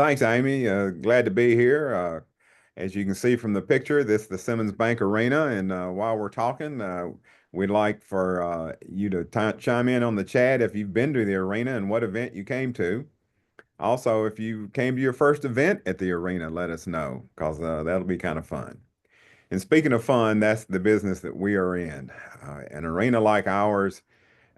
Thanks, Amy. Glad to be here. As you can see from the picture, this is the Simmons Bank Arena. And while we're talking, we'd like for you to chime in on the chat if you've been to the arena and what event you came to. Also, if you came to your first event at the arena, let us know because that'll be kind of fun. And speaking of fun, that's the business that we are in. An arena like ours.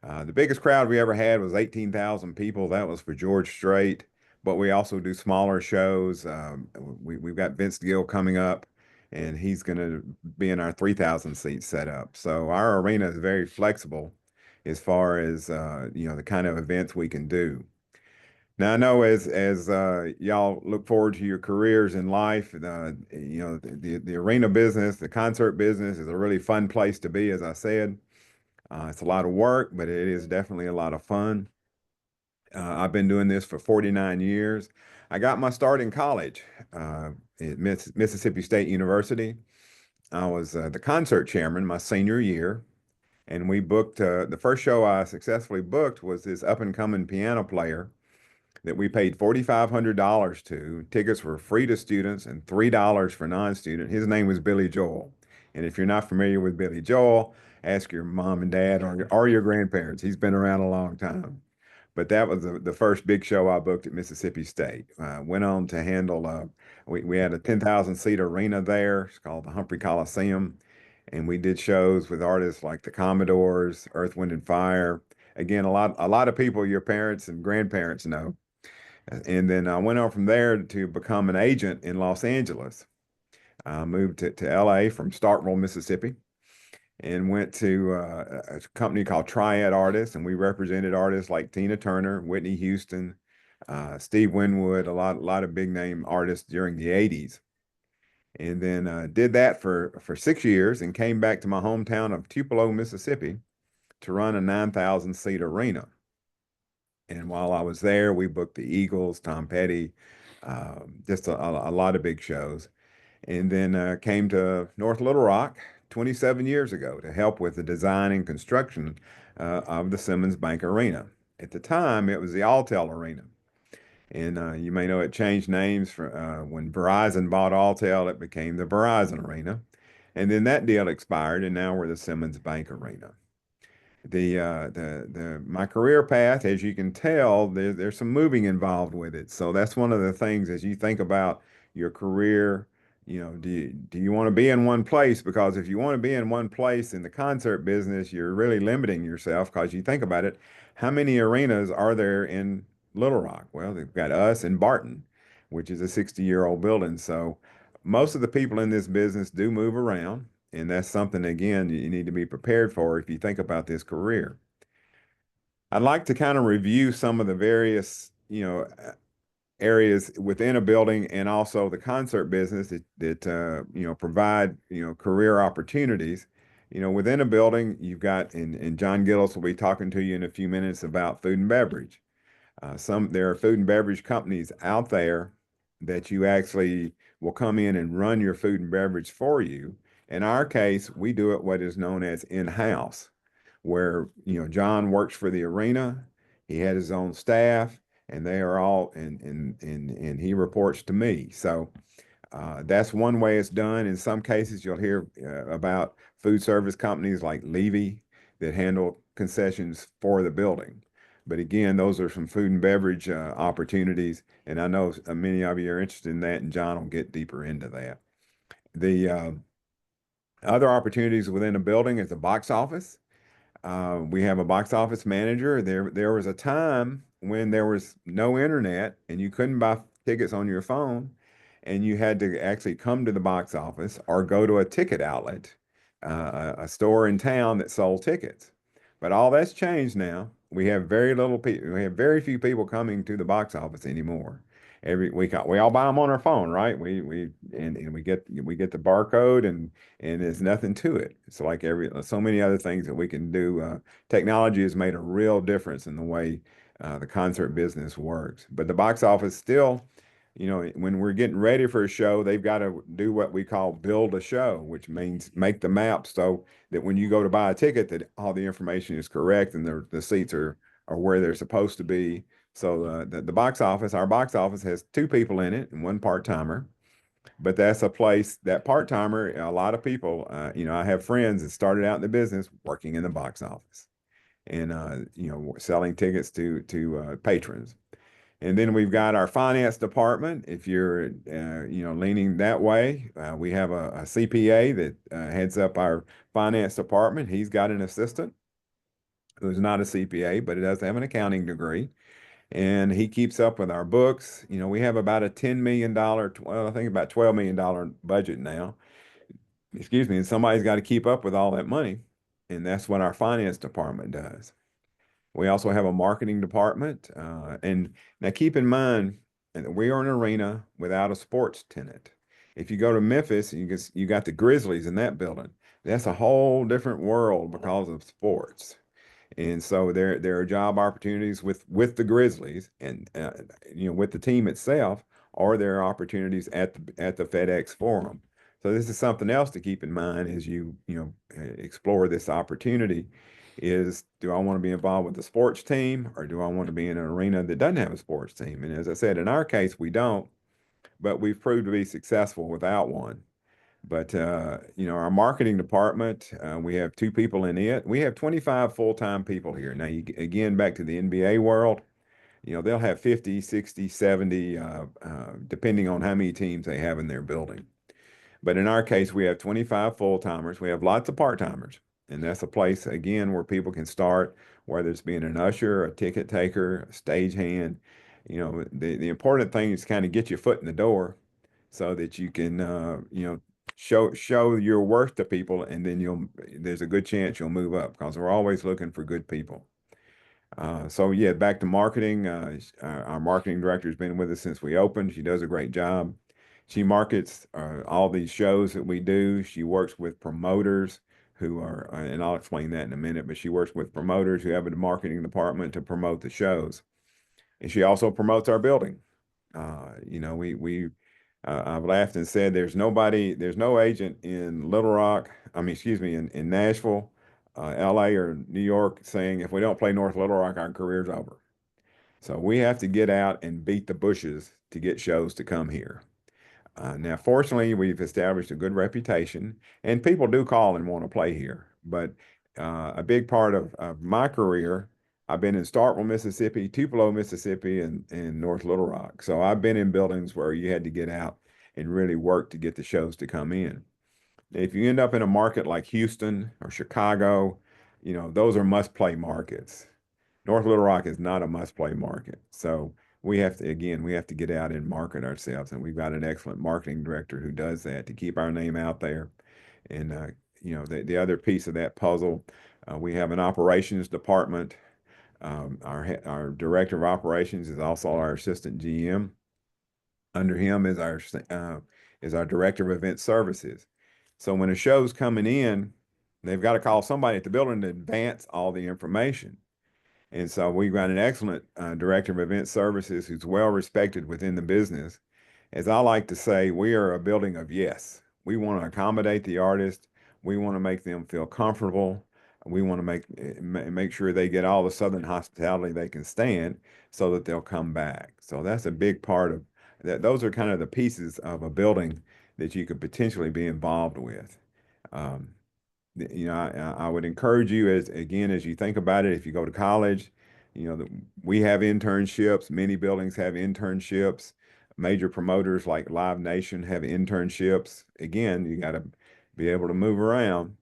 The biggest crowd we ever had was 18,000 people. That was for George Strait. But we also do smaller shows. We've got Vince Gill coming up, and he's going to be in our 3,000 seat setup. So our arena is very flexible as far as the kind of events we can do. Now I know as y'all look forward to your careers in life, the arena business, the concert business is a really fun place to be, as I said. It's a lot of work, but it is definitely a lot of fun. I've been doing this for 49 years. I got my start in college at Mississippi State University. I was the concert chairman my senior year, and we booked the first show I successfully booked was this up and coming piano player that we paid $4,500 to. Tickets were free to students and $3 for non-student. His name was Billy Joel. And if you're not familiar with Billy Joel, ask your mom and dad or your grandparents. He's been around a long time. But that was the first big show I booked at Mississippi State. Went on to handle, we had a 10,000 seat arena there. It's called the Humphrey Coliseum. And we did shows with artists like the Commodores, Earth, Wind and Fire. Again, a lot of people your parents and grandparents know. And then I went on from there to become an agent in Los Angeles. I moved to LA from Starkville, Mississippi, and went to a company called Triad Artists, and we represented artists like Tina Turner, Whitney Houston, Steve Winwood, a lot of big name artists during the 80s. And then did that for 6 years and came back to my hometown of Tupelo, Mississippi to run a 9,000 seat arena. And while I was there, we booked the Eagles, Tom Petty, just a lot of big shows. And then came to North Little Rock 27 years ago to help with the design and construction of the Simmons Bank Arena. At the time, it was the Alltel Arena. And you may know it changed names when Verizon bought Alltel, it became the Verizon Arena. And then that deal expired, and now we're the Simmons Bank Arena. The my career path, as you can tell, there's some moving involved with it. So that's one of the things as you think about your career, do you want to be in one place? Because if you want to be in one place in the concert business, you're really limiting yourself because you think about it, how many arenas are there in Little Rock? Well, they've got us in Barton, which is a 60-year-old building. So most of the people in this business do move around. And that's something, again, you need to be prepared for if you think about this career. I'd like to kind of review some of the various, areas within a building and also the concert business that provide, career opportunities. Within a building, you've got, and John Gillis will be talking to you in a few minutes about food and beverage. There are food and beverage companies out there that you actually will come in and run your food and beverage for you. In our case, we do it what is known as in-house, where John works for the arena. He had his own staff, and they are all and he reports to me. So that's one way it's done. In some cases, you'll hear about food service companies like Levy that handle concessions for the building. But again, those are some food and beverage opportunities, and I know many of you are interested in that, and John will get deeper into that. The other opportunities within a building is the box office. We have a box office manager. There was a time when there was no internet and you couldn't buy tickets on your phone, and you had to actually come to the box office or go to a ticket outlet, a store in town that sold tickets. But all that's changed now. We have very little people. We have very few people coming to the box office anymore. Every we all buy them on our phone, right? And we get the barcode and there's nothing to it. It's like so many other things that we can do. Technology has made a real difference in the way the concert business works. But the box office still, when we're getting ready for a show, they've got to do what we call build a show, which means make the map so that when you go to buy a ticket, that all the information is correct and the seats are where they're supposed to be. So the box office, our box office has two people in it and one part-timer. But that's a place that part-timer, a lot of people, I have friends that started out in the business working in the box office and selling tickets to patrons. And then we've got our finance department. If you're leaning that way, we have a CPA that heads up our finance department. He's got an assistant who's not a CPA, but he does have an accounting degree, and he keeps up with our books. We have about a $10 million, well, I think about $12 million budget now. Excuse me, and somebody's got to keep up with all that money, and that's what our finance department does. We also have a marketing department, and now keep in mind that we are an arena without a sports tenant. If you go to Memphis, you got the Grizzlies in that building. That's a whole different world because of sports. And so there are job opportunities with the Grizzlies and with the team itself, or there are opportunities at the FedEx Forum. So this is something else to keep in mind as explore this opportunity. Is do I want to be involved with the sports team, or do I want to be in an arena that doesn't have a sports team? And as I said, in our case, we don't, but we've proved to be successful without one. But our marketing department, we have two people in it. We have 25 full-time people here. Now, again, back to the NBA world, they'll have 50, 60, 70, depending on how many teams they have in their building. But in our case, we have 25 full-timers. We have lots of part-timers. And that's a place, again, where people can start, whether it's being an usher, a ticket taker, a stagehand. The important thing is kind of get your foot in the door so that you can, show your worth to people, and then there's a good chance you'll move up because we're always looking for good people. So yeah, back to marketing. Our marketing director has been with us since we opened. She does a great job. She markets all these shows that we do. She works with promoters who are, and I'll explain that in a minute, but she works with promoters who have a marketing department to promote the shows. And she also promotes our building. I've laughed and said there's no agent in Little Rock, excuse me, in Nashville, LA, or New York saying if we don't play North Little Rock, our career's over. So we have to get out and beat the bushes to get shows to come here. Now, fortunately, we've established a good reputation, and people do call and want to play here. But a big part of my career, I've been in Starkville, Mississippi, Tupelo, Mississippi, and North Little Rock. So I've been in buildings where you had to get out and really work to get the shows to come in. If you end up in a market like Houston or Chicago, those are must-play markets. North Little Rock is not a must-play market. So we have to get out and market ourselves. And we've got an excellent marketing director who does that to keep our name out there. And, the other piece of that puzzle, we have an operations department. Our director of operations is also our assistant GM. Under him is our director of event services. So when a show's coming in, they've got to call somebody at the building to advance all the information. And so we've got an excellent director of event services who's well respected within the business. As I like to say, we are a building of yes. We want to accommodate the artist. We want to make them feel comfortable. We want to make sure they get all the Southern hospitality they can stand so that they'll come back. So that's a big part of that. Those are kind of the pieces of a building that you could potentially be involved with. Um, I would encourage you as you think about it, if you go to college, we have internships. Many buildings have internships. Major promoters like Live Nation have internships. Again, you got to be able to move around.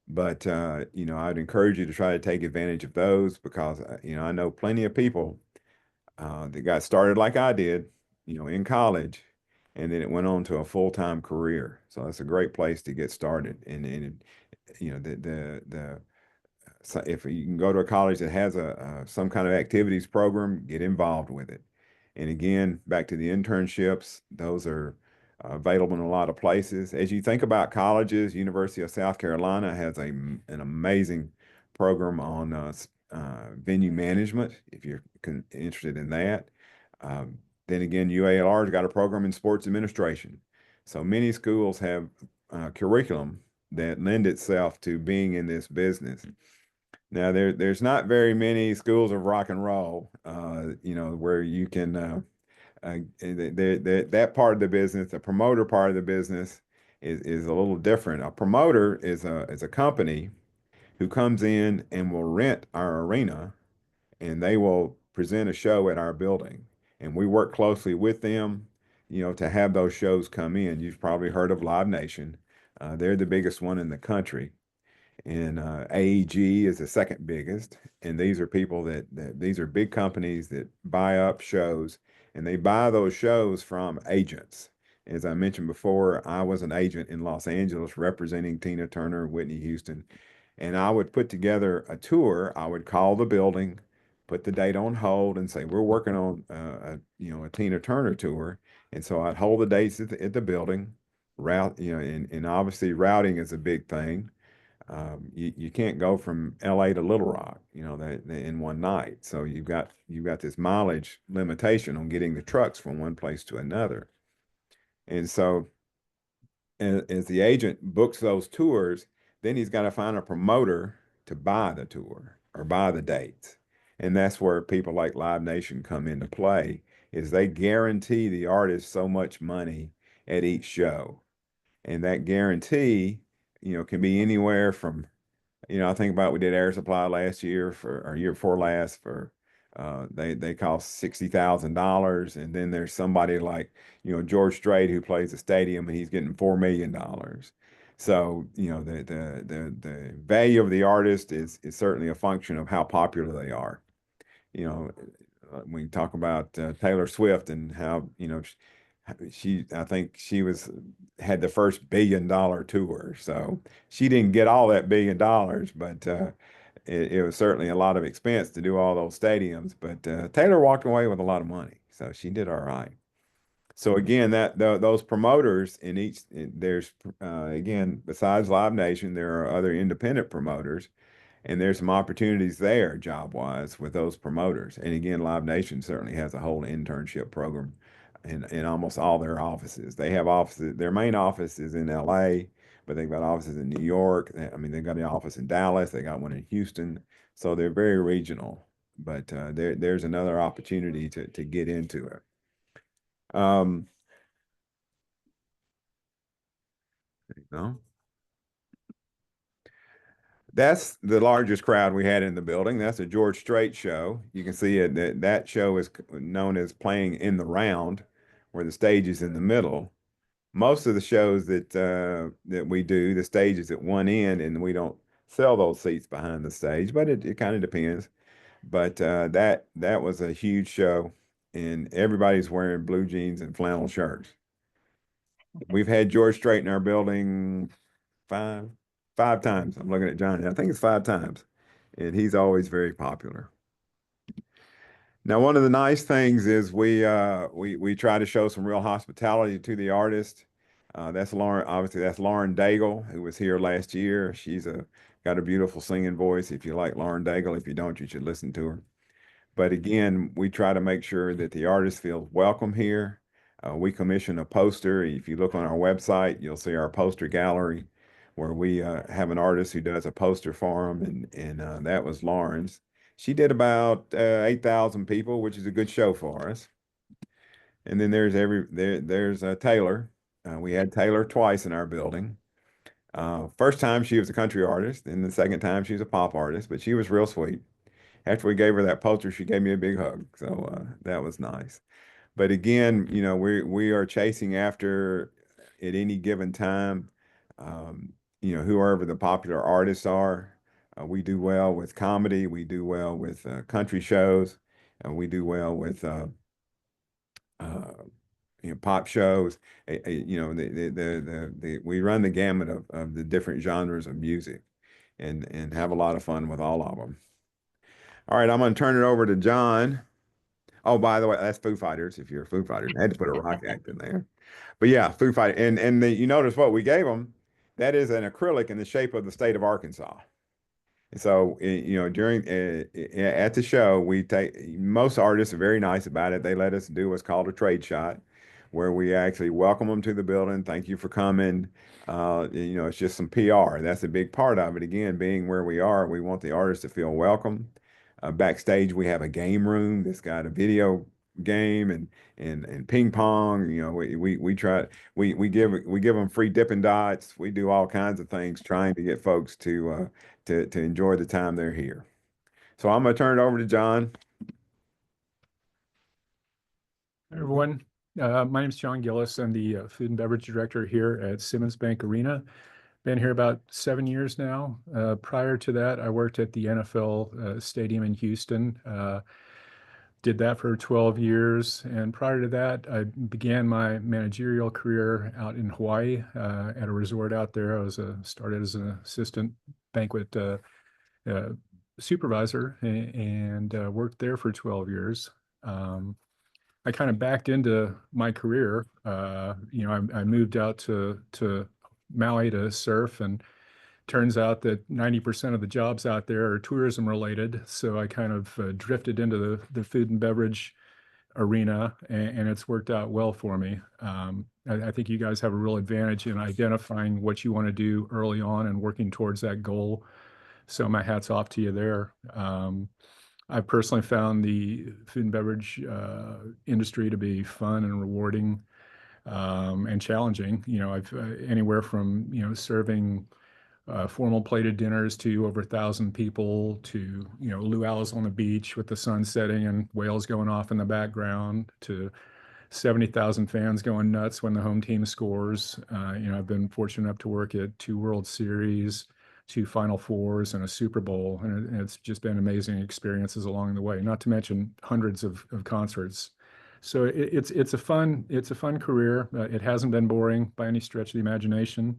But, I'd encourage you to try to take advantage of those because, I know plenty of people that got started like I did, in college, and then it went on to a full-time career. So that's a great place to get started. And so if you can go to a college that has some kind of activities program, get involved with it. And again, back to the internships, those are available in a lot of places. As you think about colleges, University of South Carolina has an amazing program on venue management, if you're interested in that. Then again, UALR's got a program in sports administration. So many schools have curriculum that lend itself to being in this business. Now there's not very many schools of rock and roll, where you can that part of the business, the promoter part of the business is a little different. A promoter is a company who comes in and will rent our arena and they will present a show at our building. And we work closely with them, to have those shows come in. You've probably heard of Live Nation. They're the biggest one in the country. And AEG is the second biggest. And these are people that these are big companies that buy up shows and they buy those shows from agents. As I mentioned before, I was an agent in Los Angeles representing Tina Turner, Whitney Houston, and I would put together a tour. I would call the building, put the date on hold, and say we're working on a Tina Turner tour. And so I'd hold the dates at the building, route, and obviously routing is a big thing. You can't go from LA to Little Rock, in one night. So you've got this mileage limitation on getting the trucks from one place to another. And so as the agent books those tours, then he's got to find a promoter to buy the tour or buy the dates. And that's where people like Live Nation come into play, is they guarantee the artist so much money at each show. And that guarantee, can be anywhere from, I think about we did Air Supply last year for or year before last for they cost $60,000, and then there's somebody like George Strait who plays the stadium and he's getting $4 million. So the value of the artist is certainly a function of how popular they are. You know, we talk about Taylor Swift and how I think she had the first $1 billion tour. So she didn't get all that $1 billion, but it was certainly a lot of expense to do all those stadiums. But Taylor walked away with a lot of money, so she did all right. So again, those promoters there's again, besides Live Nation, there are other independent promoters, and there's some opportunities there job wise with those promoters. And again, Live Nation certainly has a whole internship program in almost all their offices. They have offices, their main office is in LA, but they've got offices in New York. I mean, they've got an office in Dallas, they got one in Houston. So they're very regional, but there's another opportunity to get into it. Um, you know. That's the largest crowd we had in the building. That's a George Strait show. You can see it, that show is known as playing in the round, where the stage is in the middle. Most of the shows that we do, the stage is at one end, and we don't sell those seats behind the stage, but it kind of depends. But that was a huge show, and everybody's wearing blue jeans and flannel shirts. We've had George Strait in our building five five times. I'm looking at Johnny. I think it's five times, and he's always very popular. Now, one of the nice things is we try to show some real hospitality to the artist. That's Lauren. Obviously, that's Lauren Daigle, who was here last year. She's got a beautiful singing voice. If you like Lauren Daigle, if you don't, you should listen to her. But again, we try to make sure that the artist feels welcome here. We commission a poster. If you look on our website, you'll see our poster gallery where we have an artist who does a poster for them, and that was Lauren's. She did about 8,000 people, which is a good show for us. And then there's Taylor. We had Taylor twice in our building. First time she was a country artist, and the second time she was a pop artist, but she was real sweet. After we gave her that poster, she gave me a big hug. So that was nice. But again, we are chasing after at any given time, whoever the popular artists are. We do well with comedy. We do well with country shows. We do well with uh, pop shows. We run the gamut of the different genres of music, and have a lot of fun with all of them. All right, I'm going to turn it over to John. Oh, by the way, that's Foo Fighters. If you're a Foo Fighter, I had to put a rock act in there. But yeah, Foo Fighter, you notice what we gave them. That is an acrylic in the shape of the state of Arkansas. So during at the show, we take most artists are very nice about it. They let us do what's called a trade shot. where we actually welcome them to the building. Thank you for coming. It's just some PR. That's a big part of it. Again, being where we are, we want the artists to feel welcome. Backstage, we have a game room that's got a video game and ping pong. We try we give them free Dippin' Dots. We do all kinds of things trying to get folks to enjoy the time they're here. So I'm gonna turn it over to John. Hi, everyone. My name is John Gillis. I'm the food and beverage director here at Simmons Bank Arena. Been here about 7 years now. Prior to that, I worked at the NFL stadium in Houston. Did that for 12 years. And prior to that, I began my managerial career out in Hawaii at a resort out there. Started as an assistant banquet uh, supervisor and worked there for 12 years. I kind of backed into my career. I moved out to Maui to surf, and turns out that 90% of the jobs out there are tourism related. So I kind of drifted into the food and beverage arena, and it's worked out well for me. I think you guys have a real advantage in identifying what you want to do early on and working towards that goal. So my hat's off to you there. I personally found the food and beverage industry to be fun and rewarding and challenging. I've anywhere from serving formal plated dinners to over 1,000 people to luau's on the beach with the sun setting and whales going off in the background to 70,000 fans going nuts when the home team scores. I've been fortunate enough to work at 2 World Series, 2 Final Fours, and a Super Bowl, and it's just been amazing experiences along the way. Not to mention hundreds of concerts. So it's a fun career. It hasn't been boring by any stretch of the imagination.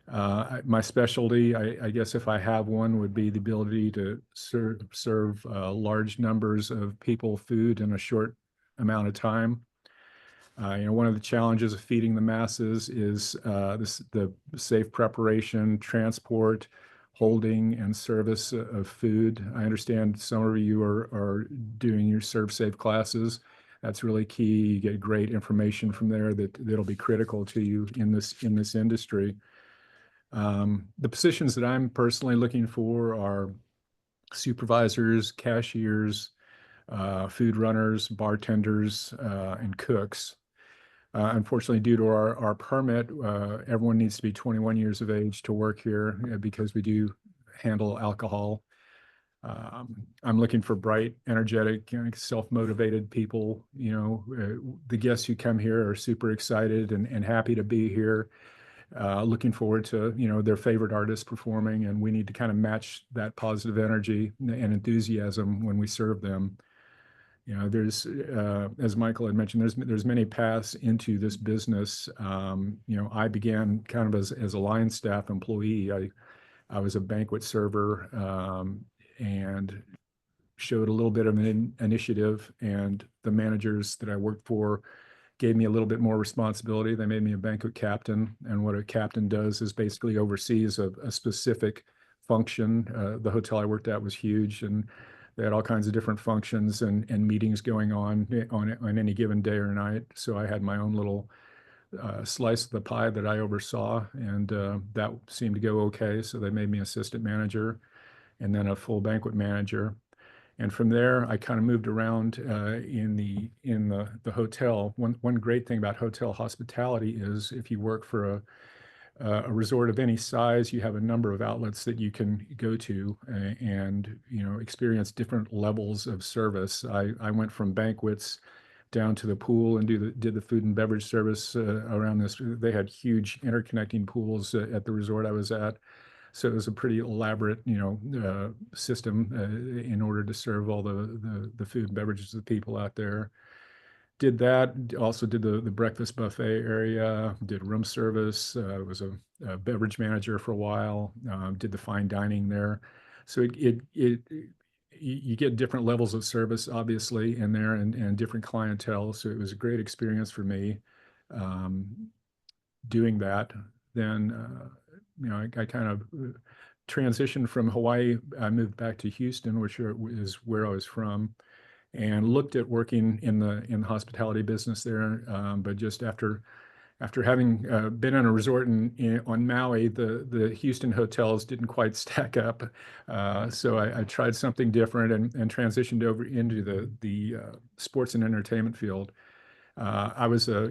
My specialty, I guess, if I have one, would be the ability to serve large numbers of people food in a short amount of time. One of the challenges of feeding the masses is the safe preparation, transport, holding, and service of food. I understand some of you are doing your Serve Safe classes. That's really key. You get great information from there that'll be critical to you in this industry. The positions that I'm personally looking for are supervisors, cashiers, food runners, bartenders, and cooks. Unfortunately, due to our permit, everyone needs to be 21 years of age to work here because we do handle alcohol. I'm looking for bright, energetic, self-motivated people. The guests who come here are super excited and happy to be here, looking forward to their favorite artists performing, and we need to kind of match that positive energy and enthusiasm when we serve them. There's as Michael had mentioned, there's many paths into this business. I began kind of as a line staff employee. I was a banquet server, and showed a little bit of an initiative, and the managers that I worked for gave me a little bit more responsibility. They made me a banquet captain, and what a captain does is basically oversees a specific function. The hotel I worked at was huge, and they had all kinds of different functions and meetings going on any given day or night. So I had my own little slice of the pie that I oversaw, and that seemed to go okay. So they made me assistant manager and then a full banquet manager. And from there, I kind of moved around in the hotel. One great thing about hotel hospitality is if you work for a resort of any size, you have a number of outlets that you can go to and experience different levels of service. I went from banquets down to the pool and did the food and beverage service around this. They had huge interconnecting pools at the resort I was at. So it was a pretty elaborate, system in order to serve all the food and beverages of the people out there. Did that, also did the breakfast buffet area, did room service, was a beverage manager for a while, did the fine dining there. So you get different levels of service, obviously, in there and different clientele. So it was a great experience for me doing that. Then, I kind of transitioned from Hawaii. I moved back to Houston, which is where I was from. and looked at working in the hospitality business there. But just after having been on a resort on Maui, the Houston hotels didn't quite stack up. So I tried something different and transitioned over into the sports and entertainment field. I was a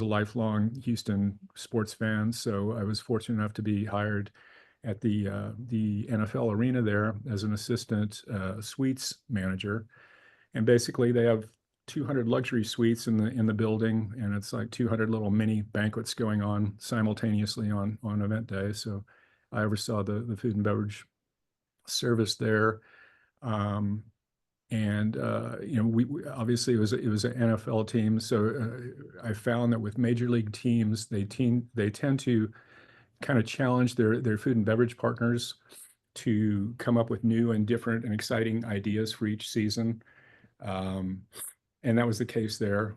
lifelong Houston sports fan, so I was fortunate enough to be hired at the NFL arena there as an assistant suites manager. And basically, they have 200 luxury suites in the building, and it's like 200 little mini banquets going on simultaneously on event day. So I oversaw the food and beverage service there. Um, and obviously it was an NFL team, so I found that with major league teams, they tend to kind of challenge their food and beverage partners to come up with new and different and exciting ideas for each season. Um, and that was the case there.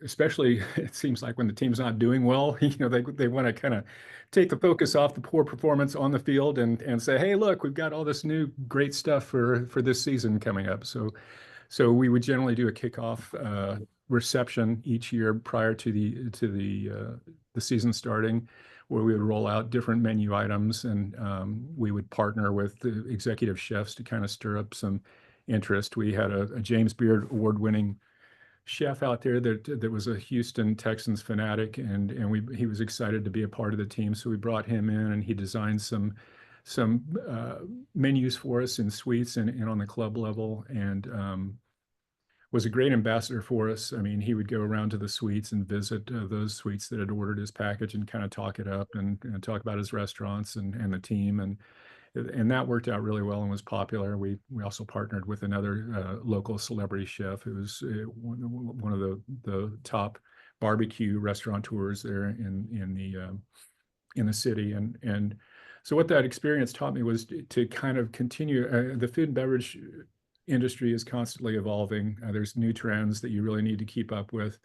Especially it seems like when the team's not doing well, they want to kind of take the focus off the poor performance on the field and say, hey, look, we've got all this new great stuff for this season coming up. So we would generally do a kickoff reception each year prior to the season starting, where we would roll out different menu items, and we would partner with the executive chefs to kind of stir up some interest. We had a James Beard award-winning chef out there that was a Houston Texans fanatic, and he was excited to be a part of the team. So we brought him in, and he designed some menus for us in suites and on the club level, and was a great ambassador for us. I mean, he would go around to the suites and visit those suites that had ordered his package and kind of talk it up and talk about his restaurants and the team, and that worked out really well and was popular. We also partnered with another local celebrity chef who was one of the top barbecue restaurateurs there in the city, and so what that experience taught me was to kind of continue. The food and beverage industry is constantly evolving. There's new trends that you really need to keep up with,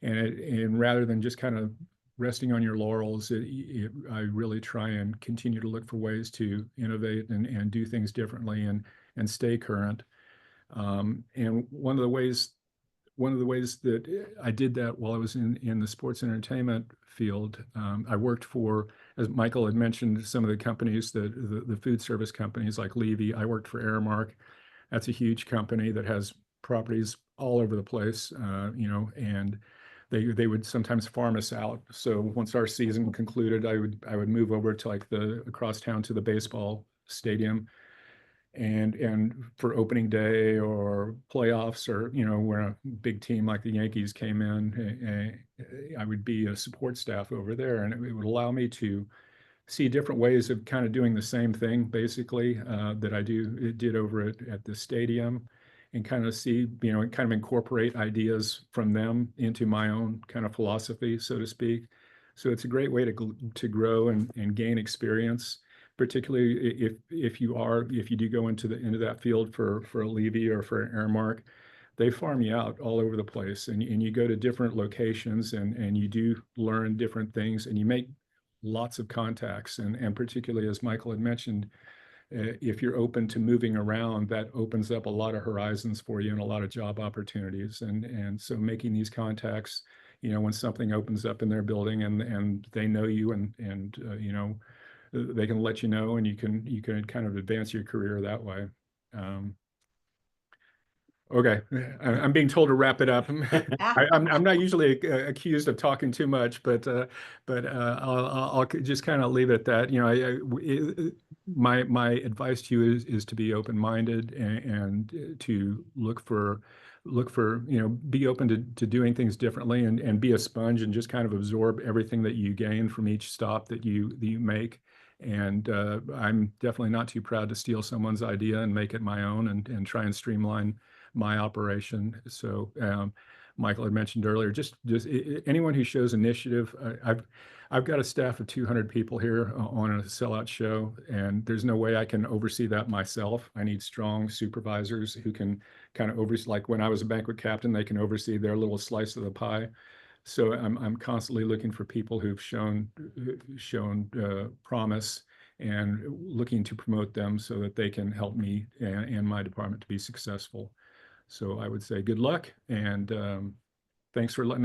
and rather than just kind of resting on your laurels, I really try and continue to look for ways to innovate and do things differently and stay current. And one of the ways that I did that while I was in the sports entertainment field, I worked for, as Michael had mentioned, some of the companies the food service companies like Levy. I worked for Aramark. That's a huge company that has properties all over the place, and they would sometimes farm us out. So once our season concluded, I would move over to like the across town to the baseball stadium, and for opening day or playoffs, or where a big team like the Yankees came in, I would be a support staff over there, and it would allow me to see different ways of kind of doing the same thing, basically, that I did over at the stadium, and kind of see, and kind of incorporate ideas from them into my own kind of philosophy, so to speak. So it's a great way to grow and gain experience, particularly if you do go into that field for a Levy or for an Airmark. They farm you out all over the place, and you go to different locations, and you do learn different things, and you make lots of contacts, and particularly, as Michael had mentioned, if you're open to moving around, that opens up a lot of horizons for you and a lot of job opportunities. And so making these contacts, when something opens up in their building and they know you, and they can let you know, and you can kind of advance your career that way. Okay, I'm being told to wrap it up. I'm not usually accused of talking too much, but I'll just kind of leave it at that. My advice to you is to be open-minded, and to look for be open to doing things differently, and be a sponge and just kind of absorb everything that you gain from each stop that you make. And I'm definitely not too proud to steal someone's idea and make it my own, and try and streamline my operation. So Michael had mentioned earlier, just anyone who shows initiative. I've got a staff of 200 people here on a sellout show, and there's no way I can oversee that myself. I need strong supervisors who can kind of oversee, like when I was a banquet captain, they can oversee their little slice of the pie. So I'm constantly looking for people who've shown promise and looking to promote them so that they can help me and my department to be successful. So I would say good luck, and thanks for letting